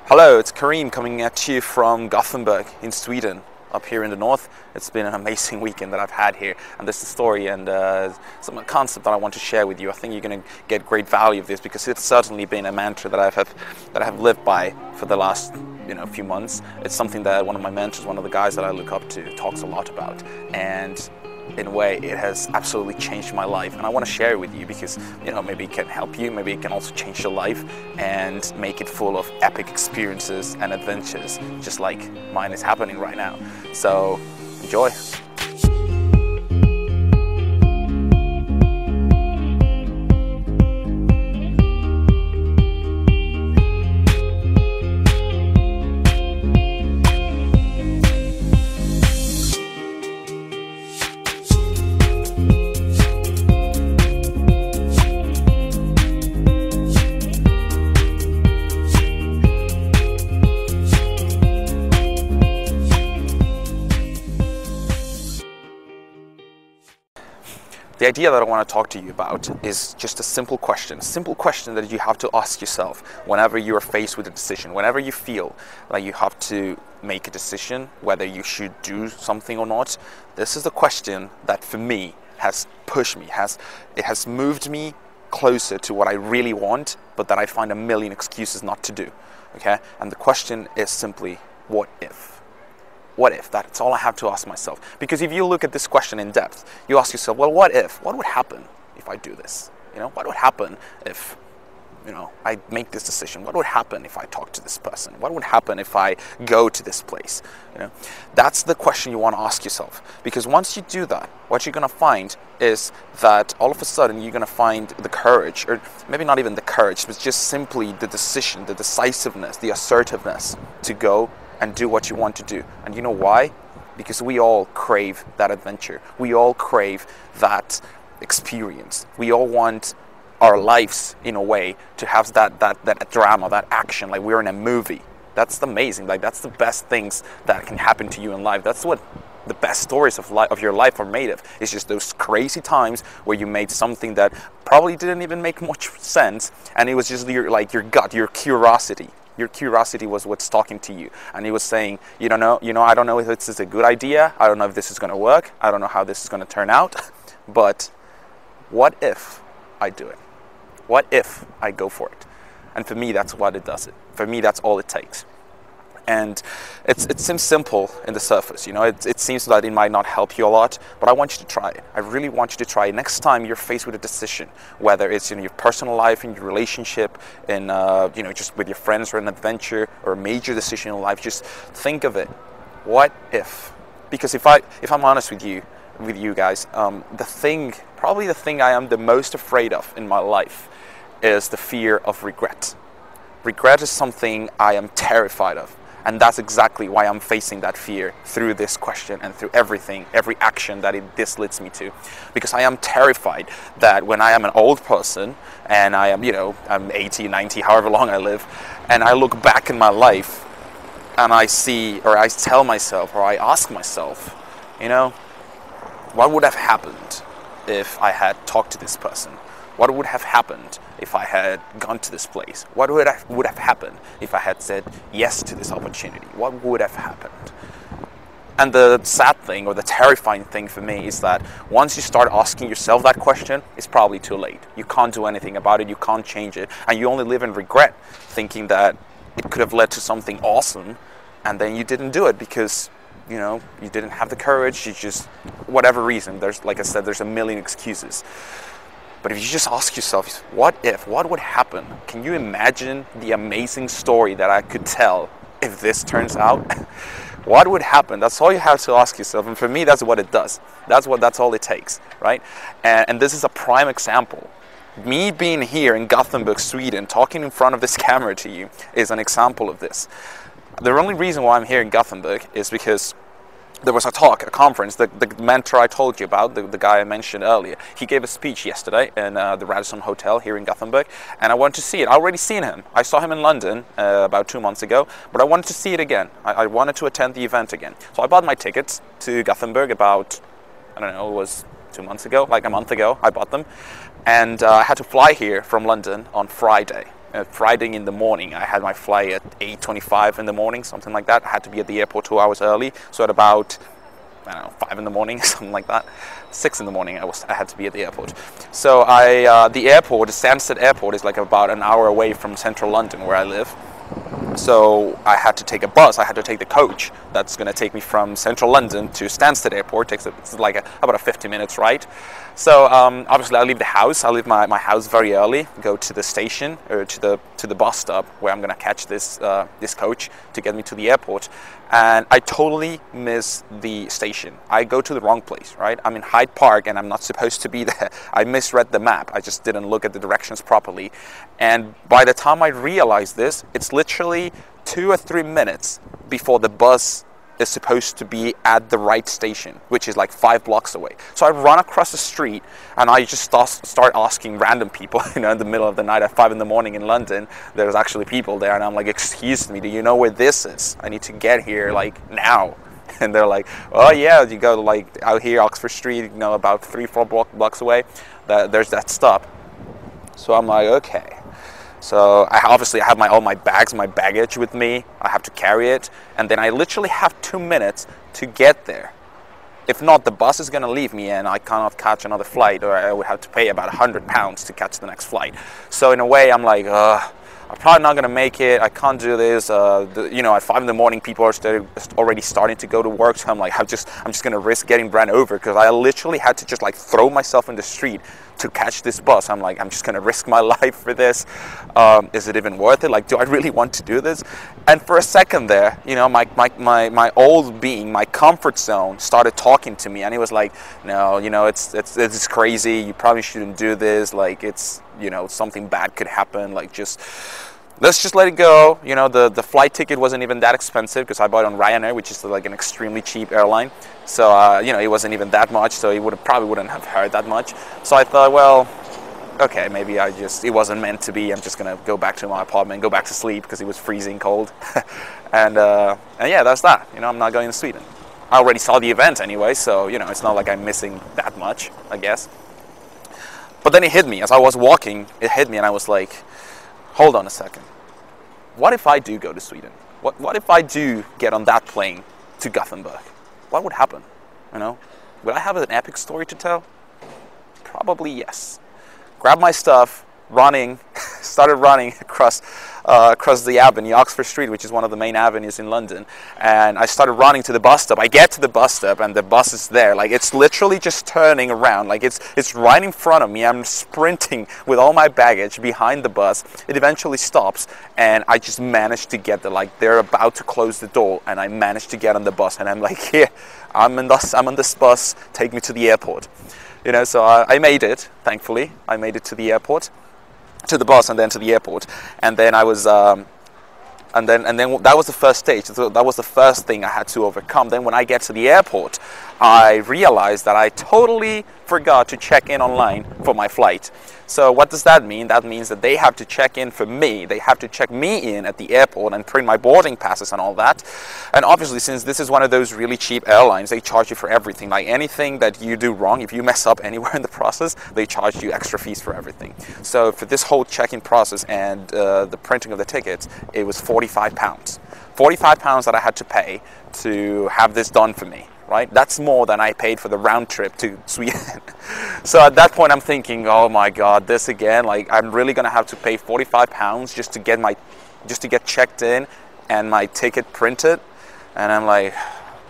Hello, it's Kareem coming at you from Gothenburg in Sweden, up here in the north. It's been an amazing weekend that I've had here, and this is a story and some concept that I want to share with you. I think you're going to get great value of this because it's certainly been a mantra that I have lived by for the last few months. It's something that one of my mentors, one of the guys that I look up to, talks a lot about, and in a way it has absolutely changed my life, and I want to share it with you because maybe it can help you, maybe it can also change your life and make it full of epic experiences and adventures, just like mine is happening right now. So enjoy. The idea that I want to talk to you about is just a simple question that you have to ask yourself whenever you are faced with a decision, whenever you feel like you have to make a decision, whether you should do something or not. This is the question that for me has pushed me, it has moved me closer to what I really want, but that I find a million excuses not to do. Okay? And the question is simply, what if? What if? That's all I have to ask myself. Because if you look at this question in depth, you ask yourself, well, what if? What would happen if I do this? What would happen if, I make this decision? What would happen if I talk to this person? What would happen if I go to this place? That's the question you want to ask yourself. Because once you do that, what you're going to find is that all of a sudden you're going to find the courage, or maybe not even the courage, but just simply the decision, the decisiveness, the assertiveness to go and do what you want to do. And you know why? Because we all crave that adventure. We all crave that experience. We all want our lives, in a way, to have that drama, that action, like we're in a movie. That's amazing. Like, that's the best things that can happen to you in life. That's what the best stories of your life are made of. It's just those crazy times where you made something that probably didn't even make much sense, and it was just your gut, your curiosity. Your curiosity was what's talking to you, and it was saying, I don't know if this is a good idea. I don't know if this is going to work. I don't know how this is going to turn out. But what if I do it? What if I go for it? And for me, that's what it does. For me, that's all it takes. And it seems simple in the surface, it seems that it might not help you a lot, but I want you to try it. I really want you to try it. Next time you're faced with a decision, whether it's in your personal life, in your relationship, in just with your friends, or an adventure, or a major decision in life, just think of it. What if? Because if I'm honest with you guys, probably the thing I am the most afraid of in my life is the fear of regret. Regret is something I am terrified of. And that's exactly why I'm facing that fear through this question and through every action that this leads me to. Because I am terrified that when I am an old person and I am, I'm 80, 90, however long I live, and I look back in my life and I see, or I tell myself, or I ask myself, what would have happened if I had talked to this person? What would have happened if I had gone to this place? What would have happened if I had said yes to this opportunity? What would have happened? And the sad thing, or the terrifying thing for me, is that once you start asking yourself that question, it's probably too late. You can't do anything about it, you can't change it, and you only live in regret, thinking that it could have led to something awesome, and then you didn't do it because you didn't have the courage. You just, whatever reason, like I said, there's a million excuses. But if you just ask yourself, what if? What would happen? Can you imagine the amazing story that I could tell if this turns out? What would happen? That's all you have to ask yourself. And for me, that's what it does. That's all it takes, right? And this is a prime example. Me being here in Gothenburg, Sweden, talking in front of this camera to you is an example of this. The only reason why I'm here in Gothenburg is because there was a conference, the mentor I told you about, the guy I mentioned earlier. He gave a speech yesterday in the Radisson Hotel here in Gothenburg, and I wanted to see it. I already seen him. I saw him in London about 2 months ago, but I wanted to see it again. I wanted to attend the event again. So I bought my tickets to Gothenburg about, I don't know, it was 2 months ago, like a month ago, I bought them. And I had to fly here from London on Friday. Friday in the morning. I had my flight at 8:25 in the morning, something like that. I had to be at the airport 2 hours early. So at about, I don't know, 5 in the morning, something like that. 6 in the morning, I had to be at the airport. So the airport, the Stansted Airport, is like about an hour away from central London, where I live. So I had to take a bus. I had to take the coach that's going to take me from central London to Stansted Airport. It's like about a 50 minutes ride. So obviously I leave the house. I leave my house very early, go to the station or to the bus stop where I'm going to catch this coach to get me to the airport. And I totally miss the station. I go to the wrong place, right? I'm in Hyde Park and I'm not supposed to be there. I misread the map. I just didn't look at the directions properly. And by the time I realized this, it's literally 2 or 3 minutes before the bus is supposed to be at the right station, which is like 5 blocks away. So I run across the street and I just start asking random people, in the middle of the night at 5 in the morning in London. There's actually people there, and I'm like, excuse me, do you know where this is? I need to get here like now. And they're like, oh yeah, you go like out here, Oxford Street, about 3-4 blocks away. There's that stop. So I'm like, okay. So I have all my bags, my baggage with me. I have to carry it, and then I literally have 2 minutes to get there. If not, the bus is going to leave me and I cannot catch another flight, or I would have to pay about £100 to catch the next flight. So in a way, I'm like, I'm probably not going to make it. I can't do this. At 5 in the morning, people are already starting to go to work. So I'm like, I'm just going to risk getting ran over, because I literally had to just like throw myself in the street to catch this bus. I'm like, I'm just going to risk my life for this. Is it even worth it? Like, do I really want to do this? And for a second there, my old being, my comfort zone started talking to me, and he was like, no, it's crazy. You probably shouldn't do this. Like, it's, something bad could happen. Like, let's just let it go. The flight ticket wasn't even that expensive, because I bought it on Ryanair, which is like an extremely cheap airline. So, it wasn't even that much. So it probably wouldn't have hurt that much. So I thought, well, okay, maybe it wasn't meant to be. I'm just going to go back to my apartment, go back to sleep, because it was freezing cold. and yeah, that's that. I'm not going to Sweden. I already saw the event anyway. So, it's not like I'm missing that much, I guess. But then it hit me. As I was walking, it hit me, and I was like, hold on a second. What if I do go to Sweden? What if I do get on that plane to Gothenburg? What would happen? Would I have an epic story to tell? Probably yes. Grabbed my stuff, started running across the avenue, Oxford Street, which is one of the main avenues in London. And I started running to the bus stop. I get to the bus stop and the bus is there. Like, it's literally just turning around. Like, it's right in front of me. I'm sprinting with all my baggage behind the bus. It eventually stops, and I just managed to get there. Like, they're about to close the door, and I managed to get on the bus. And I'm like, here, I'm on this bus. Take me to the airport. So I made it. Thankfully, I made it to the airport. To the bus, and then to the airport, and then I was, and then that was the first stage. So that was the first thing I had to overcome. Then when I get to the airport, I realized that I totally forgot to check in online for my flight. So what does that mean? That means that they have to check in for me. They have to check me in at the airport and print my boarding passes and all that. And obviously, since this is one of those really cheap airlines, they charge you for everything. Like, anything that you do wrong, if you mess up anywhere in the process, they charge you extra fees for everything. So for this whole check-in process and the printing of the tickets, it was £45. £45 that I had to pay to have this done for me. Right? That's more than I paid for the round trip to Sweden. So at that point, I'm thinking, oh my God, this again. Like, I'm really gonna have to pay £45 just to get checked in and my ticket printed. And I'm like,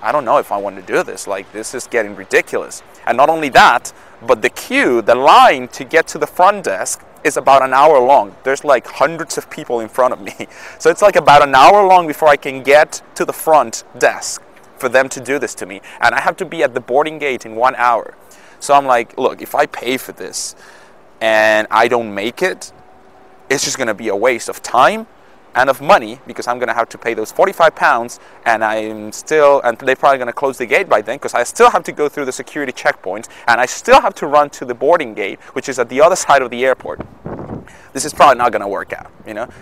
I don't know if I want to do this. Like, this is getting ridiculous. And not only that, but the line to get to the front desk is about an hour long. There's like hundreds of people in front of me. So it's like about an hour long before I can get to the front desk for them to do this to me. And I have to be at the boarding gate in 1 hour. So I'm like, look, if I pay for this and I don't make it, it's just gonna be a waste of time and of money, because I'm gonna have to pay those £45, and they're probably gonna close the gate by then, because I still have to go through the security checkpoint, and I still have to run to the boarding gate, which is at the other side of the airport. This is probably not going to work out,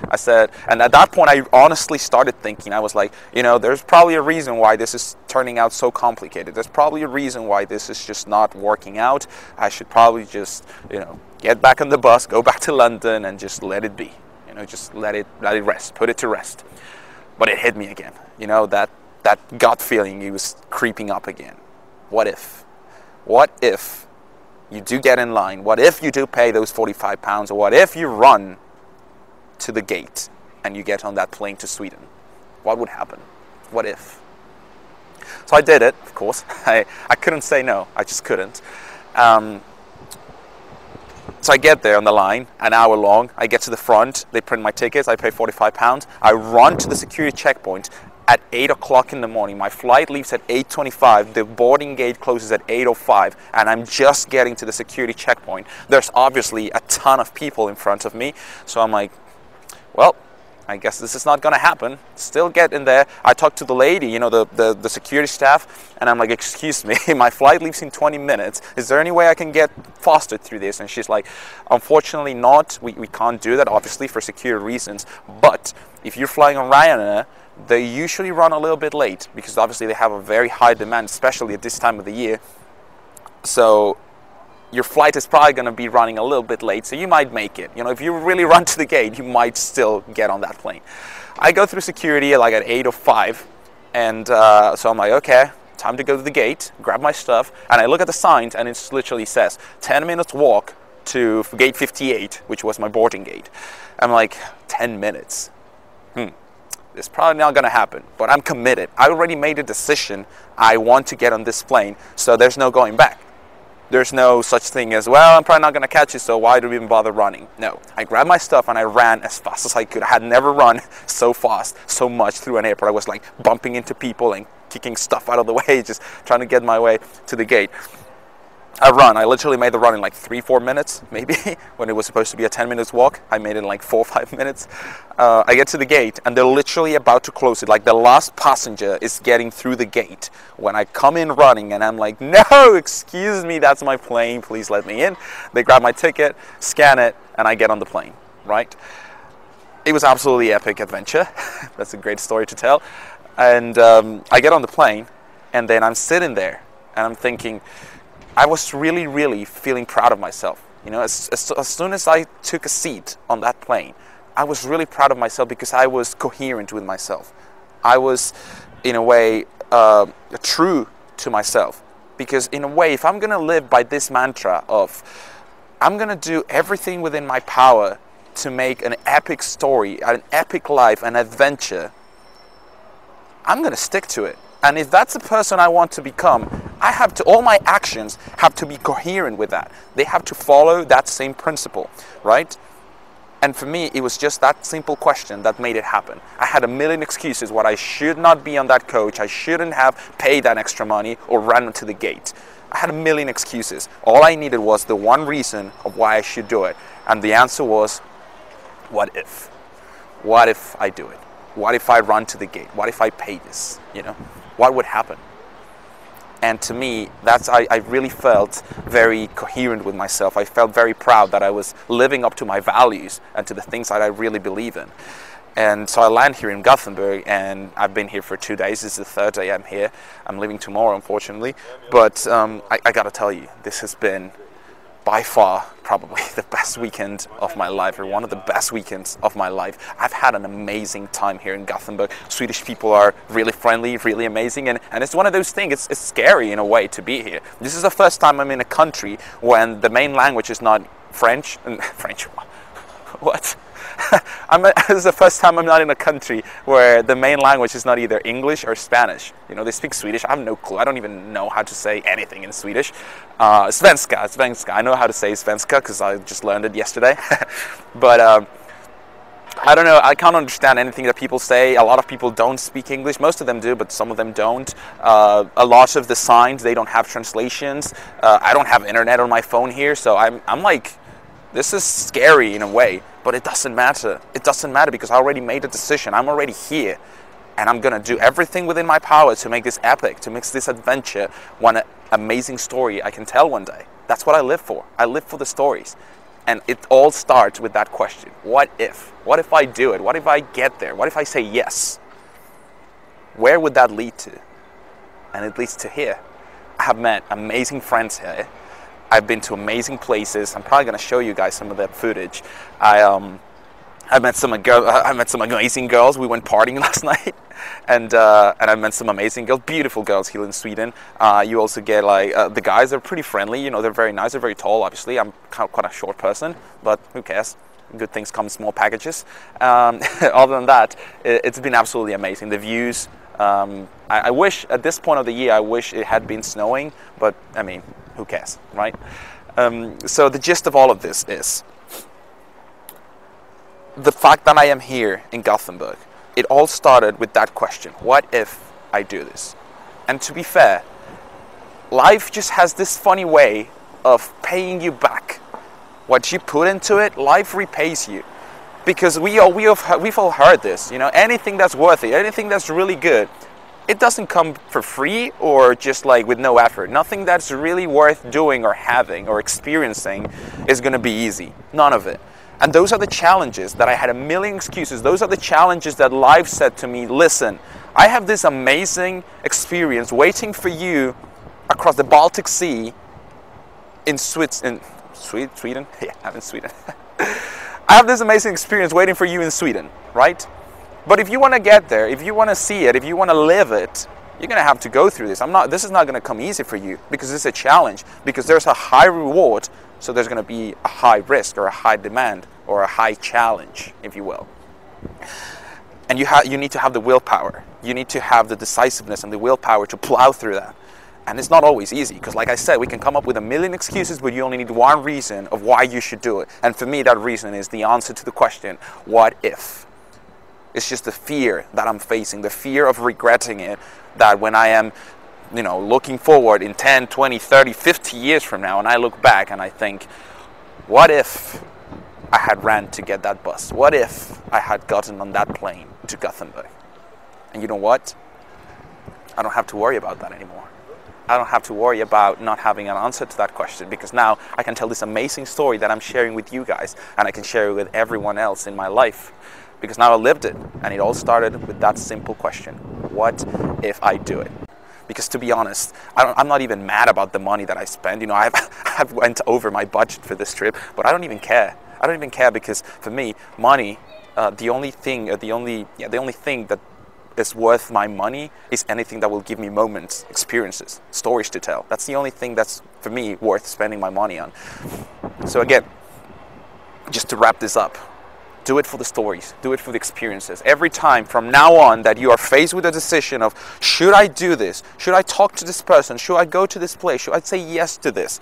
I said, and at that point I honestly started thinking, I was like, there's probably a reason why this is turning out so complicated. There's probably a reason why this is just not working out. I should probably just, get back on the bus, go back to London, and just let it be, You know, just let it rest, put it to rest. But it hit me again. You know, that gut feeling, it was creeping up again. What if? What if you do get in line? What if you do pay those 45 pounds? Or what if you run to the gate and you get on that plane to Sweden? What would happen? What if? So I did it, of course. I couldn't say no. I just couldn't. So I get there on the line, an hour long. I get to the front. They print my tickets. I pay 45 pounds. I run to the security checkpoint at 8 o'clock in the morning. My flight leaves at 8:25. The boarding gate closes at 8:05. And I'm just getting to the security checkpoint. There's obviously a ton of people in front of me. So I'm like, well, I guess this is not going to happen. Still get in there. I talked to the lady, you know, the security staff, and I'm like, excuse me, my flight leaves in 20 minutes. Is there any way I can get faster through this? And she's like, unfortunately not. We can't do that, obviously, for security reasons. But if you're flying on Ryanair, they usually run a little bit late because obviously they have a very high demand, especially at this time of the year. So your flight is probably going to be running a little bit late, so you might make it. You know, if you really run to the gate, you might still get on that plane. I go through security like at 8:05, and so I'm like, okay, time to go to the gate, grab my stuff, and I look at the signs, and it literally says 10 minutes walk to gate 58, which was my boarding gate. I'm like, 10 minutes? It's probably not going to happen, but I'm committed. I already made a decision. I want to get on this plane, so there's no going back. There's no such thing as, well, I'm probably not going to catch you, so why do we even bother running? No. I grabbed my stuff and I ran as fast as I could. I had never run so fast, so much through an airport. I was like bumping into people and kicking stuff out of the way, just trying to get my way to the gate. I literally made the run in like 3-4 minutes, maybe, when it was supposed to be a 10 minutes walk. I made it in like 4 or 5 minutes. I get to the gate and they're literally about to close it. Like the last passenger is getting through the gate when I come in running, and I'm like, no, excuse me, that's my plane, please let me in. They grab my ticket, scan it, and I get on the plane, right? It was absolutely epic adventure. That's a great story to tell. And I get on the plane, and then I'm sitting there and I'm thinking, I was really, really feeling proud of myself. You know, as soon as I took a seat on that plane, I was really proud of myself because I was coherent with myself. I was, in a way, true to myself. Because in a way, if I'm going to live by this mantra of, I'm going to do everything within my power to make an epic story, an epic life, an adventure, I'm going to stick to it. And if that's the person I want to become, all my actions have to be coherent with that. They have to follow that same principle, right? And for me, it was just that simple question that made it happen. I had a million excuses why I should not be on that coach. I shouldn't have paid that extra money or ran to the gate. I had a million excuses. All I needed was the one reason of why I should do it. And the answer was, what if? What if I do it? What if I run to the gate? What if I pay this? You know, what would happen? And to me, I really felt very coherent with myself. I felt very proud that I was living up to my values and to the things that I really believe in. And so I land here in Gothenburg, and I've been here for 2 days. This is the third day I'm here. I'm leaving tomorrow, unfortunately. But I got to tell you, this has been by far probably the best weekend of my life, or one of the best weekends of my life. I've had an amazing time here in Gothenburg. Swedish people are really friendly, really amazing, and it's one of those things, it's scary in a way to be here. This is the first time I'm in a country when the main language is not French. French? What? This is the first time I'm not in a country where the main language is not either English or Spanish. You know, they speak Swedish. I have no clue. I don't even know how to say anything in Swedish. Svenska. I know how to say svenska because I just learned it yesterday. But I don't know. I can't understand anything that people say. A lot of people don't speak English. Most of them do, but some of them don't. A lot of the signs, they don't have translations. I don't have internet on my phone here, so I'm like, this is scary in a way, but it doesn't matter. It doesn't matter because I already made a decision. I'm already here, and I'm going to do everything within my power to make this epic, to make this adventure one amazing story I can tell one day. That's what I live for. I live for the stories. And it all starts with that question. What if? What if I do it? What if I get there? What if I say yes? Where would that lead to? And it leads to here. I have met amazing friends here. I've been to amazing places. I'm probably going to show you guys some of that footage. I I met some amazing girls. We went partying last night, and I met some amazing girls, beautiful girls here in Sweden. You also get like the guys are pretty friendly. You know, they're very nice. They're very tall. Obviously, I'm quite a short person, but who cares? Good things come in small packages. Other than that, it's been absolutely amazing. The views. I wish at this point of the year, I wish it had been snowing, but I mean, who cares, right? So the gist of all of this is the fact that I am here in Gothenburg. It all started with that question: what if I do this? And to be fair, life just has this funny way of paying you back. What you put into it, life repays you. Because we've all heard this, you know, anything that's worth it, anything that's really good, it doesn't come for free or just like with no effort. Nothing that's really worth doing or having or experiencing is going to be easy. None of it. And those are the challenges that I had a million excuses. Those are the challenges that life said to me, listen, I have this amazing experience waiting for you across the Baltic Sea in Sweden? Yeah, I'm in Sweden. I have this amazing experience waiting for you in Sweden, right? But if you want to get there, if you want to see it, if you want to live it, you're going to have to go through this. This is not going to come easy for you because it's a challenge, because there's a high reward, so there's going to be a high risk or a high demand or a high challenge, if you will. And you need to have the willpower. You need to have the decisiveness and the willpower to plow through that. And it's not always easy, because like I said, we can come up with a million excuses, but you only need one reason of why you should do it. And for me, that reason is the answer to the question, what if? It's just the fear that I'm facing, the fear of regretting it, that when I am, you know, looking forward in 10, 20, 30, 50 years from now, and I look back and I think, what if I had ran to get that bus? What if I had gotten on that plane to Gothenburg? And you know what? I don't have to worry about that anymore. I don't have to worry about not having an answer to that question, because now I can tell this amazing story that I'm sharing with you guys, and I can share it with everyone else in my life, because now I lived it. And it all started with that simple question: what if I do it? Because to be honest, I'm not even mad about the money that I spend. You know, I've went over my budget for this trip, but I don't even care. I don't even care, because for me, money, the only thing that is worth my money is anything that will give me moments, experiences, stories to tell. That's the only thing that's, for me, worth spending my money on. So again, just to wrap this up, do it for the stories, do it for the experiences. Every time from now on that you are faced with a decision of, should I do this? Should I talk to this person? Should I go to this place? Should I say yes to this?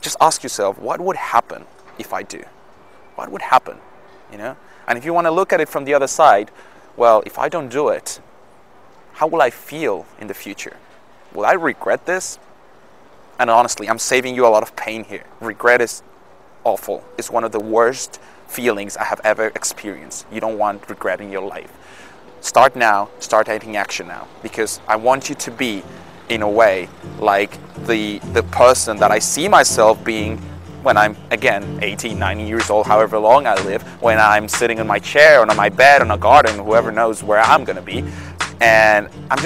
Just ask yourself, what would happen if I do? What would happen? You know? And if you want to look at it from the other side, well, if I don't do it, how will I feel in the future? Will I regret this? And honestly, I'm saving you a lot of pain here. Regret is awful. It's one of the worst feelings I have ever experienced. You don't want regret in your life. Start now, start taking action now, because I want you to be, in a way, like the person that I see myself being when I'm, again, 18, 19 years old, however long I live, when I'm sitting in my chair or on my bed in a garden, whoever knows where I'm going to be. And I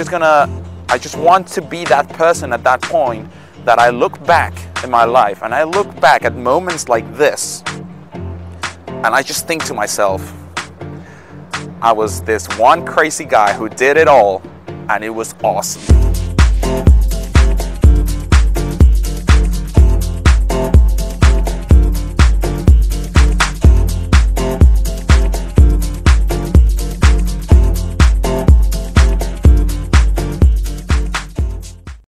just want to be that person at that point, that I look back in my life and I look back at moments like this, and I just think to myself, I was this one crazy guy who did it all, and it was awesome.